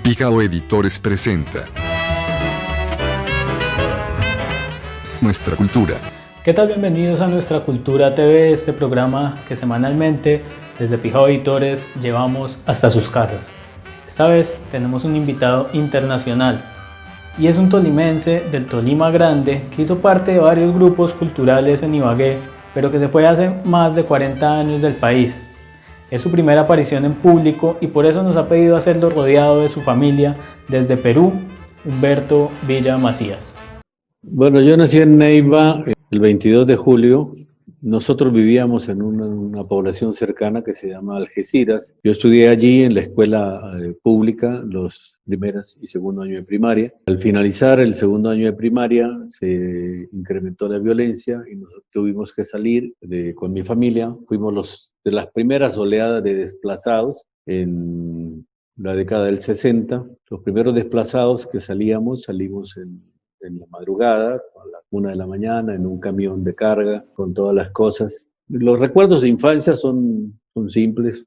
Pijao Editores presenta Nuestra Cultura. ¿Qué tal? Bienvenidos a Nuestra Cultura TV, este programa que semanalmente desde Pijao Editores llevamos hasta sus casas. Esta vez tenemos un invitado internacional y es un tolimense del Tolima Grande que hizo parte de varios grupos culturales en Ibagué, pero que se fue hace más de 40 años del país. Es su primera aparición en público y por eso nos ha pedido hacerlo rodeado de su familia desde Perú, Humberto Villa Macías. Bueno, yo nací en Neiva el 22 de julio. Nosotros vivíamos en una población cercana que se llama Algeciras. Yo estudié allí en la escuela pública los primeros y segundo años de primaria. Al finalizar el segundo año de primaria se incrementó la violencia y nos tuvimos que salir con mi familia. Fuimos de las primeras oleadas de desplazados en la década del 60. Los primeros desplazados que salimos en la madrugada, a las 1 de la mañana, en un camión de carga, con todas las cosas. Los recuerdos de infancia son simples,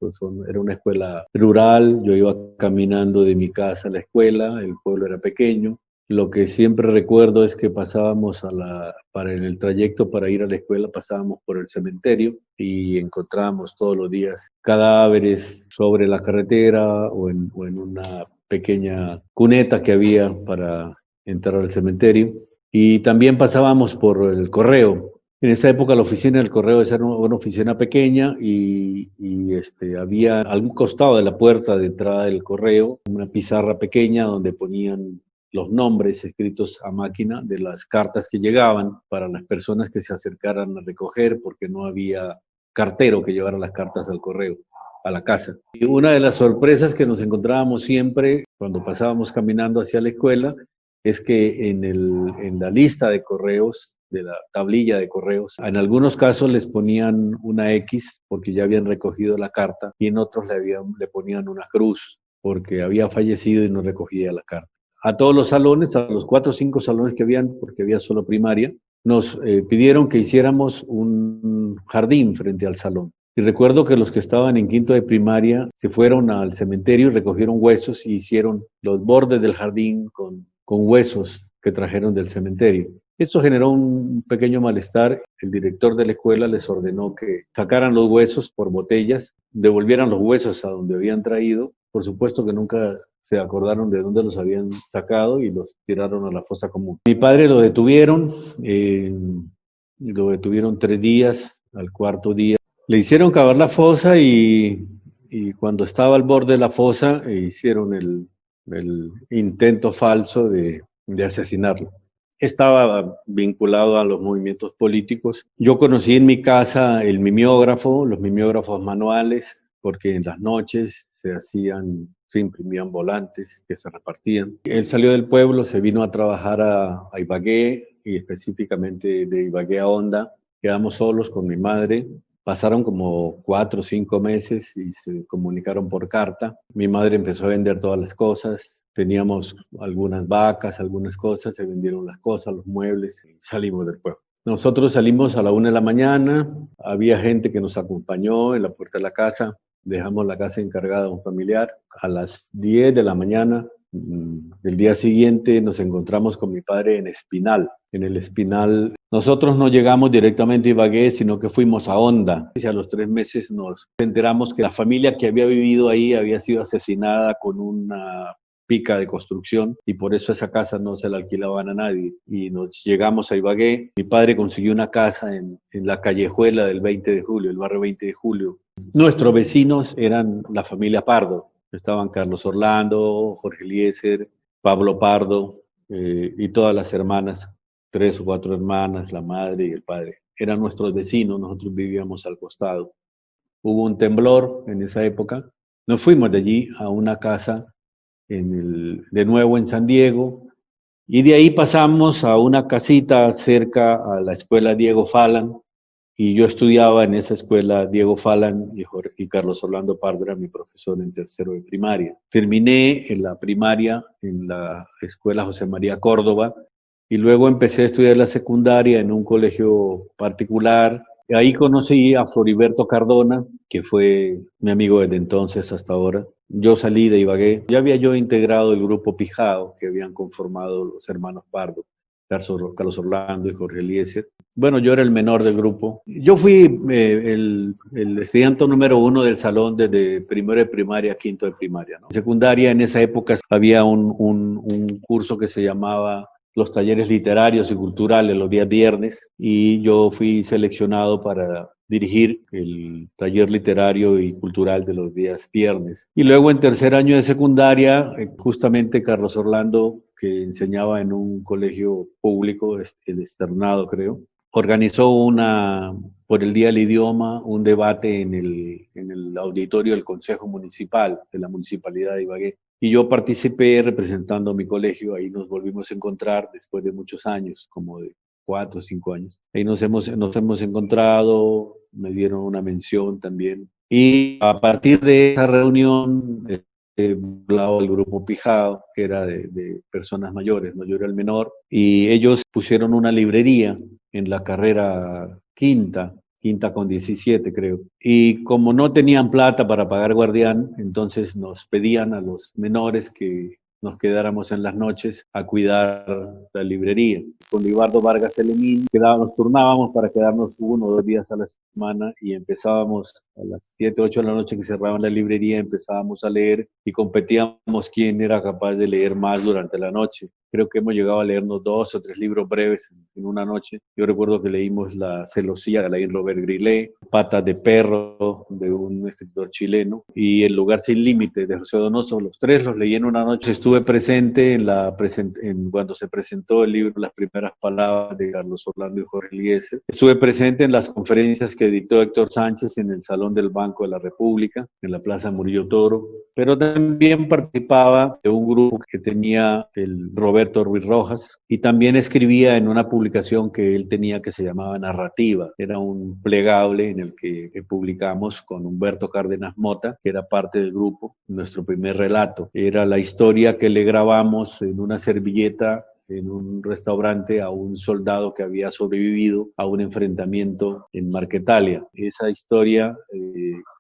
era una escuela rural, yo iba caminando de mi casa a la escuela, el pueblo era pequeño. Lo que siempre recuerdo es que pasábamos en el trayecto para ir a la escuela, pasábamos por el cementerio y encontrábamos todos los días cadáveres sobre la carretera o en una pequeña cuneta que había para entrar al cementerio, y también pasábamos por el correo. En esa época la oficina del correo era una oficina pequeña y había a algún costado de la puerta de entrada del correo una pizarra pequeña donde ponían los nombres escritos a máquina de las cartas que llegaban para las personas que se acercaran a recoger, porque no había cartero que llevara las cartas al correo, a la casa. Y una de las sorpresas que nos encontrábamos siempre cuando pasábamos caminando hacia la escuela es que en la lista de correos, de la tablilla de correos, en algunos casos les ponían una X porque ya habían recogido la carta y en otros le ponían una cruz porque había fallecido y no recogía la carta. A todos los salones, a los 4 o 5 salones que habían, porque había solo primaria, nos pidieron que hiciéramos un jardín frente al salón. Y recuerdo que los que estaban en quinto de primaria se fueron al cementerio y recogieron huesos y hicieron los bordes del jardín con huesos que trajeron del cementerio. Esto generó un pequeño malestar. El director de la escuela les ordenó que sacaran los huesos por botellas, devolvieran los huesos a donde habían traído. Por supuesto que nunca se acordaron de dónde los habían sacado y los tiraron a la fosa común. Mi padre lo detuvieron 3 días. Al cuarto día le hicieron cavar la fosa y cuando estaba al borde de la fosa hicieron el intento falso de asesinarlo. Estaba vinculado a los movimientos políticos. Yo conocí en mi casa los mimiógrafos manuales, porque en las noches se imprimían volantes que se repartían. Él salió del pueblo, se vino a trabajar a Ibagué, y específicamente de Ibagué a Honda. Quedamos solos con mi madre. Pasaron como 4 o 5 meses y se comunicaron por carta. Mi madre empezó a vender todas las cosas. Teníamos algunas vacas, algunas cosas, se vendieron las cosas, los muebles y salimos del pueblo. Nosotros salimos a la 1 de la mañana, había gente que nos acompañó en la puerta de la casa, dejamos la casa encargada a un familiar. A las 10 de la mañana del día siguiente nos encontramos con mi padre en Espinal. En el Espinal nosotros no llegamos directamente a Ibagué, sino que fuimos a Honda. Y a los 3 meses nos enteramos que la familia que había vivido ahí había sido asesinada con una pica de construcción y por eso esa casa no se la alquilaban a nadie. Y nos llegamos a Ibagué. Mi padre consiguió una casa en la callejuela del 20 de julio, el barrio 20 de julio. Nuestros vecinos eran la familia Pardo. Estaban Carlos Orlando, Jorge Eliezer, Pablo Pardo y todas las hermanas, 3 o 4 hermanas, la madre y el padre. Eran nuestros vecinos, nosotros vivíamos al costado. Hubo un temblor en esa época. Nos fuimos de allí a una casa de nuevo en San Diego y de ahí pasamos a una casita cerca a la escuela Diego Falan. Y yo estudiaba en esa escuela Diego Falan y Carlos Orlando Pardo era mi profesor en tercero de primaria. Terminé en la primaria en la escuela José María Córdoba y luego empecé a estudiar la secundaria en un colegio particular Ahí conocí a Floriberto Cardona, que fue mi amigo desde entonces hasta ahora. Yo salí de Ibagué. Ya había yo integrado el grupo Pijao, que habían conformado los hermanos Pardo, Carlos Orlando y Jorge Eliezer. Bueno, yo era el menor del grupo. Yo fui el estudiante número uno del salón desde primero de primaria a quinto de primaria, ¿no? En secundaria, en esa época, había un curso que se llamaba los talleres literarios y culturales los días viernes, y yo fui seleccionado para dirigir el taller literario y cultural de los días viernes. Y luego en tercer año de secundaria, justamente Carlos Orlando, que enseñaba en un colegio público, el Externado creo, organizó por el Día del Idioma, un debate en el auditorio del Consejo Municipal de la Municipalidad de Ibagué. Y yo participé representando a mi colegio. Ahí nos volvimos a encontrar después de muchos años, como de 4 o 5 años. Ahí nos hemos encontrado, me dieron una mención también. Y a partir de esa reunión, hablaba el grupo Pijao, que era de personas mayores, ¿no? Yo era el menor, y ellos pusieron una librería en la carrera quinta con 17 creo. Y como no tenían plata para pagar guardián, entonces nos pedían a los menores que nos quedáramos en las noches a cuidar la librería. Con Libardo Vargas Telemín nos turnábamos para quedarnos 1 o 2 días a la semana, y empezábamos a las 7, 8 de la noche que cerraban la librería, empezábamos a leer y competíamos quién era capaz de leer más durante la noche. Creo que hemos llegado a leernos 2 o 3 libros breves en una noche. Yo recuerdo que leímos La celosía de Alain Robert Grillet, Patas de perro de un escritor chileno, y El lugar sin límite de José Donoso. Los 3 los leí en una noche. Estuve presente cuando se presentó el libro Las primeras palabras de Carlos Orlando y Jorge Eliezer. Estuve presente en las conferencias que dictó Héctor Sánchez en el Salón del Banco de la República, en la Plaza Murillo Toro, pero también participaba de un grupo que tenía el Roberto Ruiz Rojas, y también escribía en una publicación que él tenía que se llamaba Narrativa. Era un plegable en el que publicamos con Humberto Cárdenas Mota, que era parte del grupo. Nuestro primer relato era la historia que le grabamos en una servilleta en un restaurante a un soldado que había sobrevivido a un enfrentamiento en Marquetalia. Esa historia,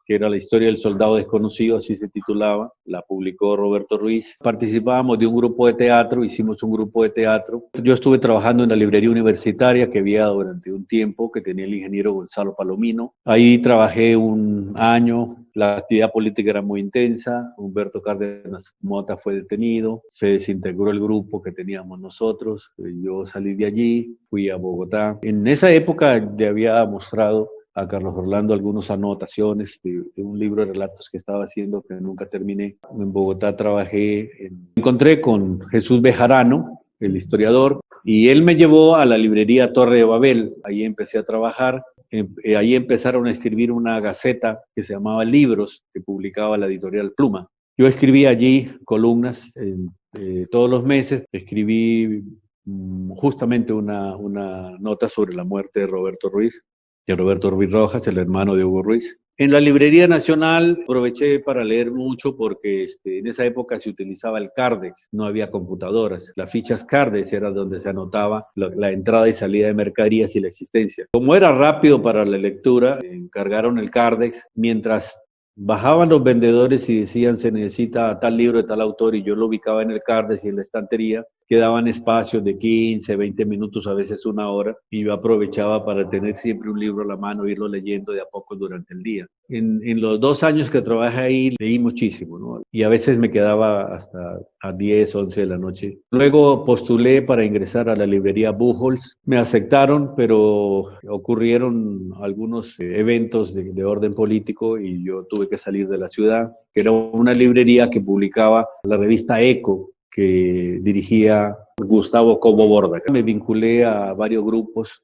que era la historia del soldado desconocido, así se titulaba, la publicó Roberto Ruiz. Participábamos de un grupo de teatro, hicimos un grupo de teatro. Yo estuve trabajando en la librería universitaria que había durante un tiempo, que tenía el ingeniero Gonzalo Palomino. Ahí trabajé 1 año. La actividad política era muy intensa. Humberto Cárdenas Mota fue detenido, se desintegró el grupo que teníamos nosotros. Yo salí de allí, fui a Bogotá. En esa época le había mostrado a Carlos Orlando algunas anotaciones de un libro de relatos que estaba haciendo, que nunca terminé. En Bogotá encontré con Jesús Bejarano, el historiador, y él me llevó a la librería Torre de Babel. Ahí empecé a trabajar. Ahí empezaron a escribir una gaceta que se llamaba Libros, que publicaba la editorial Pluma. Yo escribí allí columnas todos los meses. Escribí justamente una nota sobre la muerte de Roberto Ruiz Rojas, el hermano de Hugo Ruiz. En la Librería Nacional aproveché para leer mucho porque en esa época se utilizaba el Cardex, no había computadoras. Las fichas Cardex era donde se anotaba la entrada y salida de mercaderías y la existencia. Como era rápido para la lectura, encargaron el Cardex mientras bajaban los vendedores y decían se necesita tal libro de tal autor, y yo lo ubicaba en el Cardex y en la estantería. Quedaban espacios de 15, 20 minutos, a veces 1 hora, y yo aprovechaba para tener siempre un libro a la mano e irlo leyendo de a poco durante el día. En los 2 años que trabajé ahí leí muchísimo, ¿no? Y a veces me quedaba hasta a 10, 11 de la noche. Luego postulé para ingresar a la librería Buchholz. Me aceptaron, pero ocurrieron algunos eventos de orden político y yo tuve que salir de la ciudad, que era una librería que publicaba la revista Eco, que dirigía Gustavo Cobo Borda. Me vinculé a varios grupos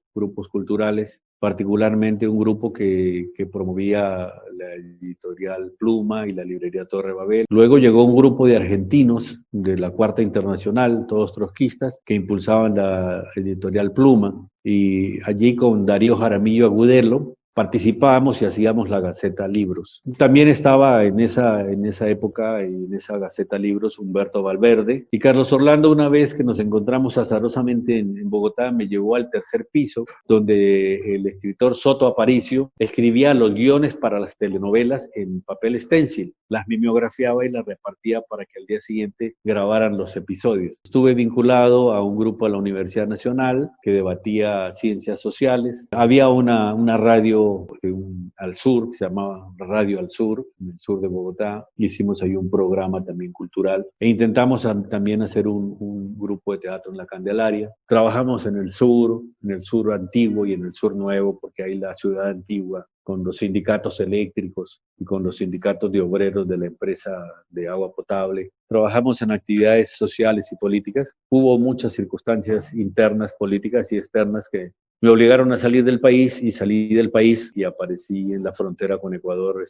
culturales, particularmente un grupo que promovía la editorial Pluma y la librería Torre Babel. Luego llegó un grupo de argentinos de la Cuarta Internacional, todos trotskistas, que impulsaban la editorial Pluma, y allí con Darío Jaramillo Agudelo participábamos y hacíamos la Gaceta Libros. También estaba en esa época, en esa Gaceta Libros, Humberto Valverde. Y Carlos Orlando, una vez que nos encontramos azarosamente en Bogotá, me llevó al tercer piso, donde el escritor Soto Aparicio escribía los guiones para las telenovelas en papel stencil. Las mimeografiaba y las repartía para que al día siguiente grabaran los episodios. Estuve vinculado a un grupo de la Universidad Nacional que debatía ciencias sociales. Había una radio al sur, que se llamaba Radio al Sur, en el sur de Bogotá. Hicimos ahí un programa también cultural e intentamos también hacer un grupo de teatro en la Candelaria. Trabajamos en el sur antiguo y en el sur nuevo, porque hay la ciudad antigua con los sindicatos eléctricos y con los sindicatos de obreros de la empresa de agua potable. Trabajamos en actividades sociales y políticas. Hubo muchas circunstancias internas, políticas y externas que me obligaron a salir del país, y salí del país y aparecí en la frontera con Ecuador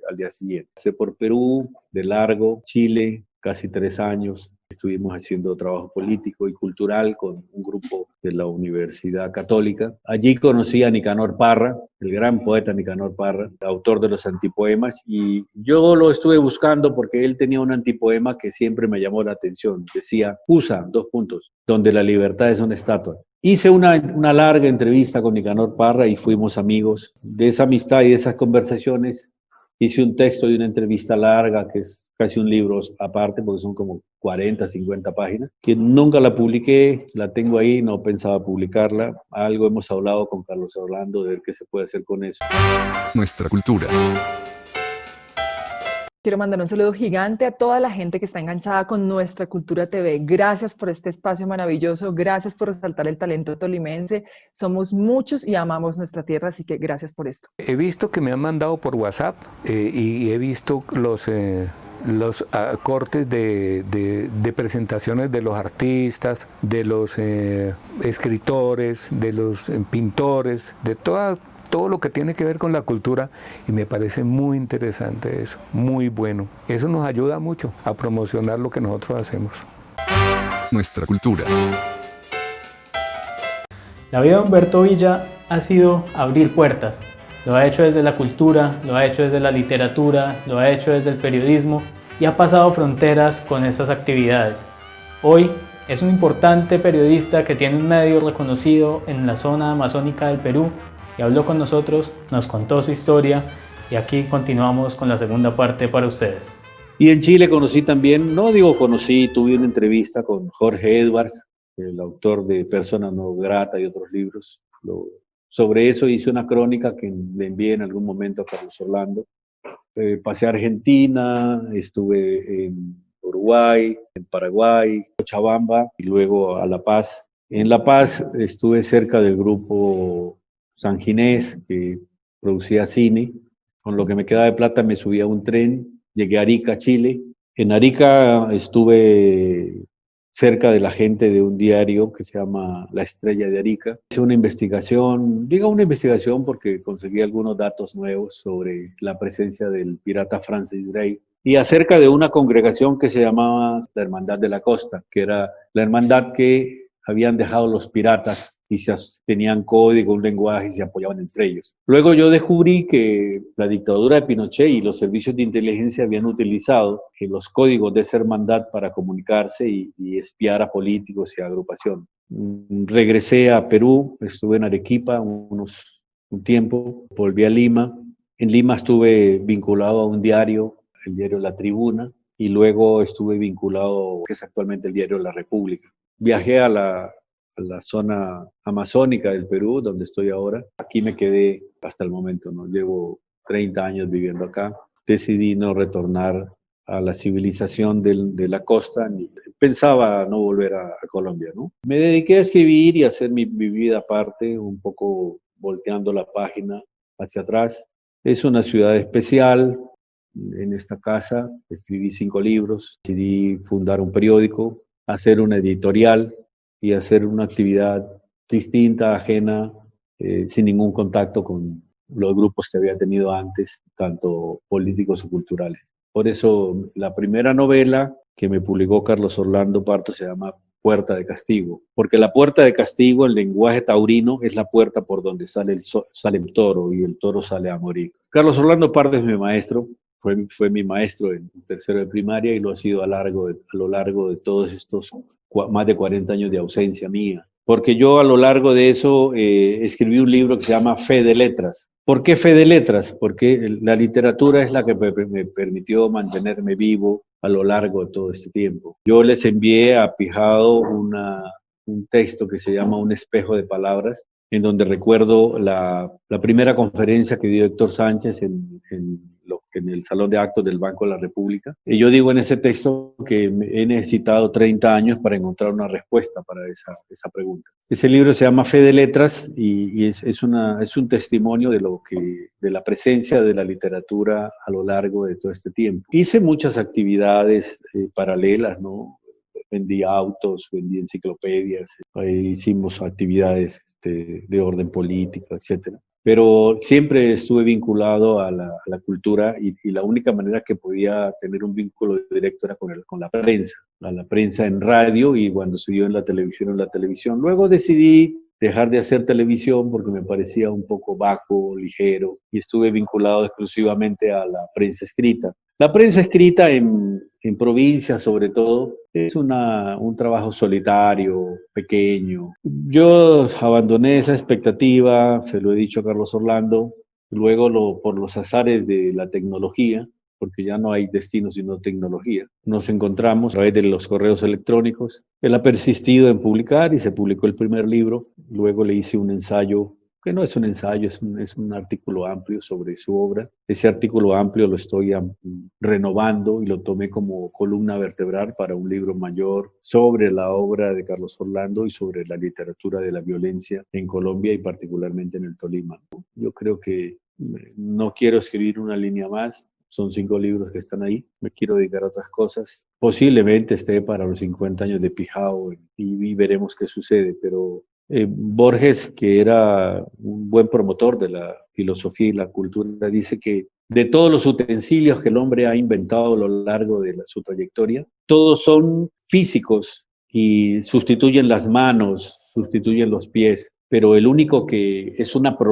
al día siguiente. Pasé por Perú, de largo, Chile, casi 3 años. Estuvimos haciendo trabajo político y cultural con un grupo de la Universidad Católica. Allí conocí a Nicanor Parra, el gran poeta Nicanor Parra, autor de los antipoemas, y yo lo estuve buscando porque él tenía un antipoema que siempre me llamó la atención. Decía, USA, donde la libertad es una estatua. Hice una larga entrevista con Nicanor Parra y fuimos amigos. De esa amistad y de esas conversaciones hice un texto y una entrevista larga, que es casi un libro aparte, porque son como 40, 50 páginas, que nunca la publiqué, la tengo ahí, no pensaba publicarla. Algo hemos hablado con Carlos Orlando de ver qué se puede hacer con eso. Nuestra cultura. Quiero mandar un saludo gigante a toda la gente que está enganchada con Nuestra Cultura TV. Gracias por este espacio maravilloso, gracias por resaltar el talento tolimense. Somos muchos y amamos nuestra tierra, así que gracias por esto. He visto que me han mandado por WhatsApp y he visto los cortes de presentaciones de los artistas, de los escritores, de los pintores, de todo lo que tiene que ver con la cultura, y me parece muy interesante eso, muy bueno. Eso nos ayuda mucho a promocionar lo que nosotros hacemos. Nuestra cultura. La vida de Humberto Villa ha sido abrir puertas. Lo ha hecho desde la cultura, lo ha hecho desde la literatura, lo ha hecho desde el periodismo y ha pasado fronteras con esas actividades. Hoy es un importante periodista que tiene un medio reconocido en la zona amazónica del Perú y habló con nosotros, nos contó su historia y aquí continuamos con la segunda parte para ustedes. Y en Chile conocí también, tuve una entrevista con Jorge Edwards, el autor de Persona no grata y otros libros. Sobre eso hice una crónica que le envié en algún momento a Carlos Orlando. Pasé a Argentina, estuve en Uruguay, en Paraguay, Cochabamba y luego a La Paz. En La Paz estuve cerca del grupo San Ginés, que producía cine. Con lo que me quedaba de plata me subí a un tren, llegué a Arica, Chile. En Arica estuve cerca de la gente de un diario que se llama La Estrella de Arica. Hice una investigación, digo una investigación porque conseguí algunos datos nuevos sobre la presencia del pirata Francis Drake y acerca de una congregación que se llamaba la Hermandad de la Costa, que era la hermandad que habían dejado los piratas y tenían código, un lenguaje y se apoyaban entre ellos. Luego yo descubrí que la dictadura de Pinochet y los servicios de inteligencia habían utilizado los códigos de esa hermandad para comunicarse y espiar a políticos y a agrupaciones. Regresé a Perú, estuve en Arequipa un tiempo, volví a Lima. En Lima estuve vinculado a un diario, el diario La Tribuna, y luego estuve vinculado, que es actualmente el diario La República. Viajé a la zona amazónica del Perú, donde estoy ahora. Aquí me quedé hasta el momento, ¿no? Llevo 30 años viviendo acá. Decidí no retornar a la civilización de la costa, ni pensaba no volver a Colombia, ¿no? Me dediqué a escribir y a hacer mi vida aparte, un poco volteando la página hacia atrás. Es una ciudad especial. En esta casa escribí 5 libros, decidí fundar un periódico, hacer una editorial y hacer una actividad distinta, ajena, sin ningún contacto con los grupos que había tenido antes, tanto políticos o culturales. Por eso la primera novela que me publicó Carlos Orlando Parto se llama puerta de castigo, porque la puerta de castigo, el lenguaje taurino, es la puerta por donde sale el toro y el toro sale a morir. Carlos Orlando Pardo es mi maestro, fue mi maestro en tercero de primaria y lo ha sido a lo largo de todos estos más de 40 años de ausencia mía. Porque yo a lo largo de eso escribí un libro que se llama Fe de Letras. ¿Por qué Fe de Letras? Porque la literatura es la que me permitió mantenerme vivo a lo largo de todo este tiempo. Yo les envié a Pijao un texto que se llama Un espejo de palabras, en donde recuerdo la primera conferencia que dio Héctor Sánchez en el Salón de Actos del Banco de la República. Y yo digo en ese texto que he necesitado 30 años para encontrar una respuesta para esa pregunta. Ese libro se llama Fe de Letras y es un testimonio de la presencia de la literatura a lo largo de todo este tiempo. Hice muchas actividades paralelas, ¿no? Vendí autos, vendí enciclopedias, hicimos actividades de orden político, etcétera. Pero siempre estuve vinculado a la cultura y la única manera que podía tener un vínculo directo era con la prensa, a la prensa en radio y cuando se dio en la televisión. Luego decidí dejar de hacer televisión porque me parecía un poco vacuo, ligero, y estuve vinculado exclusivamente a la prensa escrita. La prensa escrita en provincias, sobre todo, es un trabajo solitario, pequeño. Yo abandoné esa expectativa, se lo he dicho a Carlos Orlando, luego por los azares de la tecnología, porque ya no hay destino sino tecnología. Nos encontramos a través de los correos electrónicos. Él ha persistido en publicar y se publicó el primer libro. Luego le hice un ensayo, que no es un ensayo, es un artículo amplio sobre su obra. Ese artículo amplio lo estoy renovando y lo tomé como columna vertebral para un libro mayor sobre la obra de Carlos Orlando y sobre la literatura de la violencia en Colombia y particularmente en el Tolima. Yo creo que no quiero escribir una línea más. Son 5 libros que están ahí. Me quiero dedicar a otras cosas. Posiblemente esté para los 50 años de Pijao y veremos qué sucede. Pero Borges, que era un buen promotor de la filosofía y la cultura, dice que de todos los utensilios que el hombre ha inventado a lo largo de su trayectoria, todos son físicos y sustituyen las manos, sustituyen los pies. Pero el único que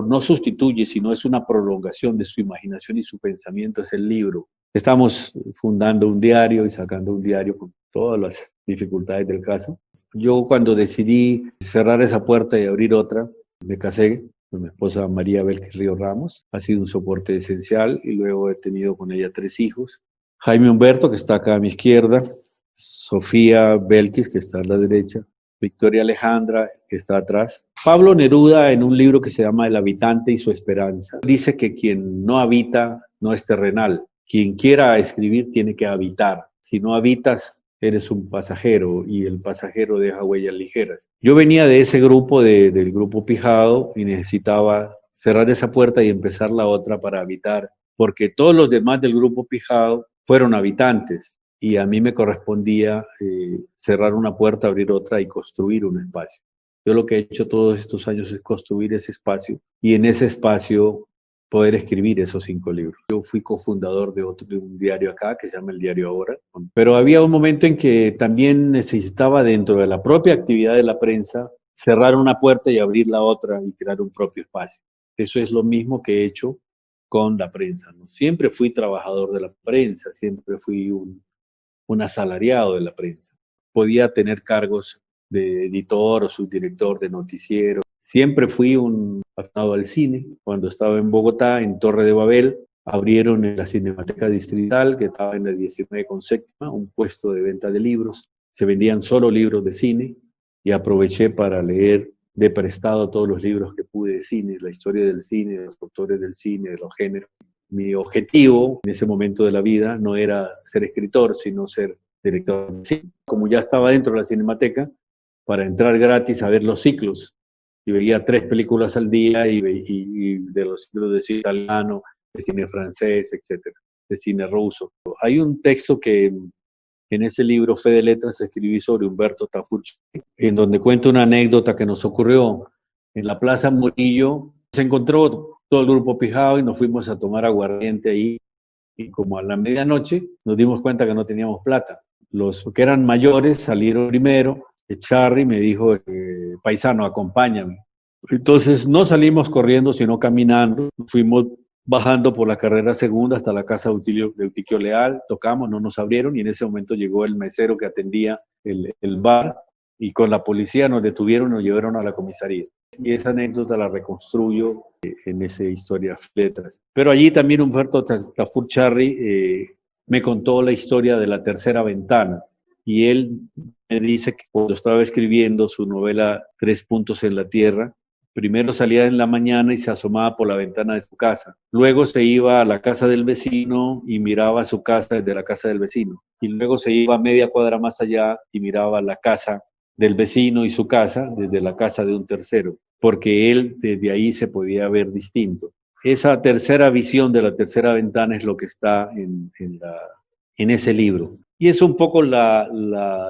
no sustituye, sino es una prolongación de su imaginación y su pensamiento es el libro. Estamos fundando un diario y sacando un diario con todas las dificultades del caso. Yo cuando decidí cerrar esa puerta y abrir otra, me casé con mi esposa María Belkis Río Ramos. Ha sido un soporte esencial y luego he tenido con ella 3 hijos. Jaime Humberto, que está acá a mi izquierda, Sofía Belkis, que está a la derecha, Victoria Alejandra, que está atrás. Pablo Neruda, en un libro que se llama El habitante y su esperanza, dice que quien no habita no es terrenal. Quien quiera escribir tiene que habitar. Si no habitas, eres un pasajero y el pasajero deja huellas ligeras. Yo venía de ese grupo, del grupo Pijao, y necesitaba cerrar esa puerta y empezar la otra para habitar, porque todos los demás del grupo Pijao fueron habitantes. Y a mí me correspondía cerrar una puerta, abrir otra y construir un espacio. Yo lo que he hecho todos estos años es construir ese espacio y en ese espacio poder escribir esos 5 libros. Yo fui cofundador de un diario acá que se llama El Diario Ahora, pero había un momento en que también necesitaba dentro de la propia actividad de la prensa cerrar una puerta y abrir la otra y crear un propio espacio. Eso es lo mismo que he hecho con la prensa, ¿no? Siempre fui trabajador de la prensa, siempre fui un asalariado de la prensa. Podía tener cargos de editor o subdirector de noticiero. Siempre fui un aficionado al cine. Cuando estaba en Bogotá, en Torre de Babel, abrieron en la Cinemateca Distrital, que estaba en la 19 con séptima, un puesto de venta de libros. Se vendían solo libros de cine y aproveché para leer de prestado todos los libros que pude de cine, la historia del cine, de los autores del cine, de los géneros. Mi objetivo en ese momento de la vida no era ser escritor, sino ser director de cine. Como ya estaba dentro de la Cinemateca, para entrar gratis a ver los ciclos, y veía 3 películas al día y de los ciclos de cine italiano, de cine francés, etcétera, de cine ruso. Hay un texto que en ese libro, Fe de Letras, escribí sobre Humberto Tafurchi, en donde cuento una anécdota que nos ocurrió en la Plaza Murillo. Se encontró todo el grupo Pijao y nos fuimos a tomar aguardiente ahí. Y como a la medianoche nos dimos cuenta que no teníamos plata. Los que eran mayores salieron primero Charry me dijo, paisano, acompáñame. Entonces no salimos corriendo, sino caminando. Fuimos bajando por la carrera segunda hasta la casa de Eutiquio Leal, tocamos, no nos abrieron y en ese momento llegó el mesero que atendía el bar y con la policía nos detuvieron y nos llevaron a la comisaría. Y esa anécdota la reconstruyo en esa historia letras. Pero allí también Humberto Tafur Charry me contó la historia de La Tercera Ventana y él me dice que cuando estaba escribiendo su novela Tres puntos en la tierra, primero salía en la mañana y se asomaba por la ventana de su casa. Luego se iba a la casa del vecino y miraba su casa desde la casa del vecino. Y luego se iba a media cuadra más allá y miraba la casa del vecino y su casa desde la casa de un tercero, porque él desde ahí se podía ver distinto. Esa tercera visión de La Tercera Ventana es lo que está en ese libro. Y es un poco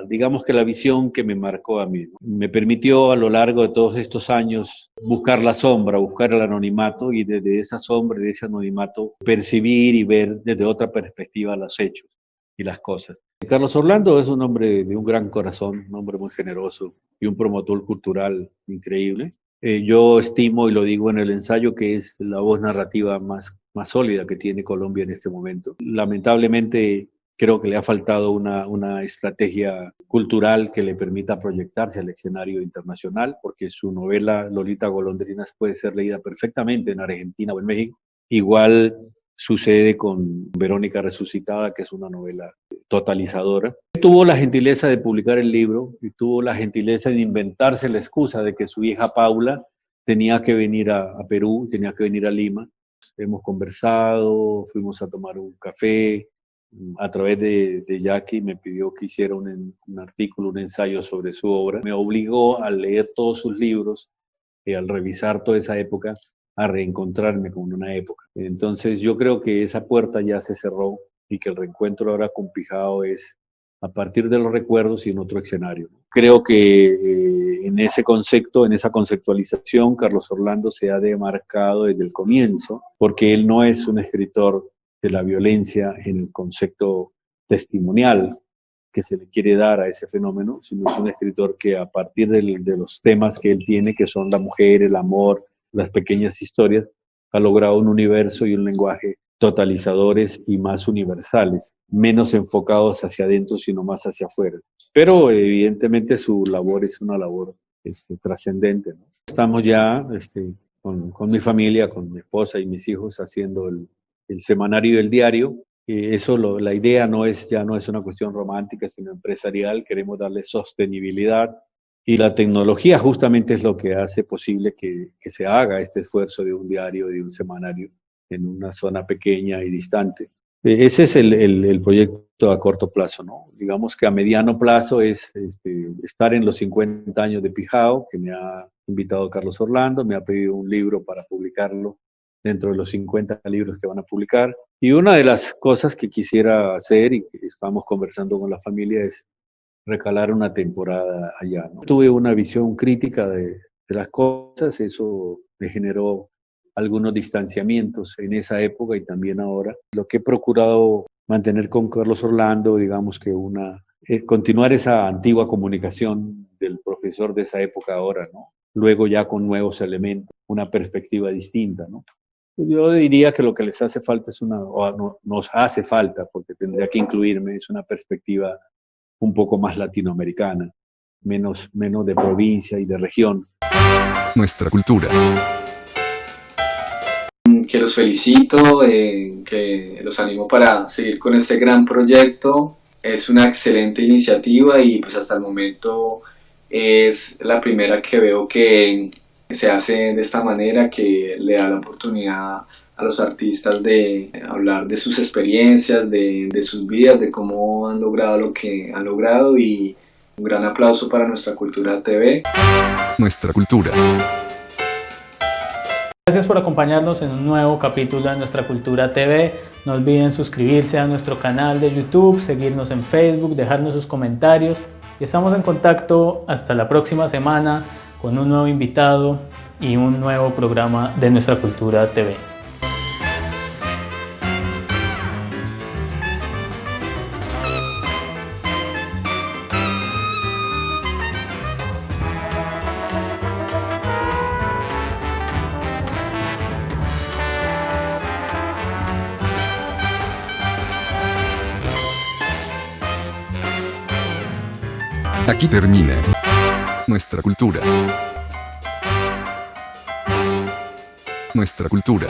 digamos que la visión que me marcó a mí, ¿no? Me permitió a lo largo de todos estos años buscar la sombra, buscar el anonimato y desde esa sombra, de ese anonimato, percibir y ver desde otra perspectiva los hechos y las cosas. Carlos Orlando es un hombre de un gran corazón, un hombre muy generoso y un promotor cultural increíble. Yo estimo, y lo digo en el ensayo, que es la voz narrativa más sólida que tiene Colombia en este momento. Lamentablemente, creo que le ha faltado una estrategia cultural que le permita proyectarse al escenario internacional, porque su novela Lolita Golondrinas puede ser leída perfectamente en Argentina o en México. Igual sucede con Verónica Resucitada, que es una novela totalizadora. Tuvo la gentileza de publicar el libro y tuvo la gentileza de inventarse la excusa de que su hija Paula tenía que venir a Perú, tenía que venir a Lima. Hemos conversado, fuimos a tomar un café. A través de Jackie me pidió que hiciera un artículo, un ensayo sobre su obra. Me obligó a leer todos sus libros y al revisar toda esa época a reencontrarme con una época. Entonces yo creo que esa puerta ya se cerró y que el reencuentro ahora con Pijao es a partir de los recuerdos y en otro escenario. Creo que en ese concepto, en esa conceptualización, Carlos Orlando se ha demarcado desde el comienzo, porque él no es un escritor de la violencia en el concepto testimonial que se le quiere dar a ese fenómeno, sino es un escritor que a partir de los temas que él tiene, que son la mujer, el amor, las pequeñas historias, ha logrado un universo y un lenguaje totalizadores y más universales, menos enfocados hacia adentro, sino más hacia afuera. Pero evidentemente su labor es una labor trascendente, ¿no? Estamos ya con mi familia, con mi esposa y mis hijos haciendo el semanario y el diario. La idea ya no es una cuestión romántica, sino empresarial. Queremos darle sostenibilidad y la tecnología justamente es lo que hace posible que se haga este esfuerzo de un diario y de un semanario en una zona pequeña y distante. Ese es el proyecto a corto plazo, ¿no? Digamos que a mediano plazo es estar en los 50 años de Pijao, que me ha invitado Carlos Orlando, me ha pedido un libro para publicarlo dentro de los 50 libros que van a publicar. Y una de las cosas que quisiera hacer y que estamos conversando con la familia es recalar una temporada allá, ¿no? Tuve una visión crítica de las cosas, eso me generó algunos distanciamientos en esa época y también ahora. Lo que he procurado mantener con Carlos Orlando, digamos que continuar esa antigua comunicación del profesor de esa época ahora, ¿no? Luego ya con nuevos elementos, una perspectiva distinta, ¿no? Yo diría que lo que les hace falta nos hace falta, porque tendría que incluirme, es una perspectiva un poco más latinoamericana, menos de provincia y de región. Nuestra cultura. Que los felicito, que los animo para seguir con este gran proyecto. Es una excelente iniciativa y pues hasta el momento es la primera que veo que se hace de esta manera, que le da la oportunidad a los artistas de hablar de sus experiencias, de sus vidas, de cómo han logrado lo que han logrado, y un gran aplauso para Nuestra Cultura TV. Nuestra cultura. Gracias por acompañarnos en un nuevo capítulo de Nuestra Cultura TV. No olviden suscribirse a nuestro canal de YouTube, seguirnos en Facebook, dejarnos sus comentarios. Y estamos en contacto hasta la próxima semana con un nuevo invitado y un nuevo programa de Nuestra Cultura TV. Aquí termina nuestra cultura. Nuestra cultura.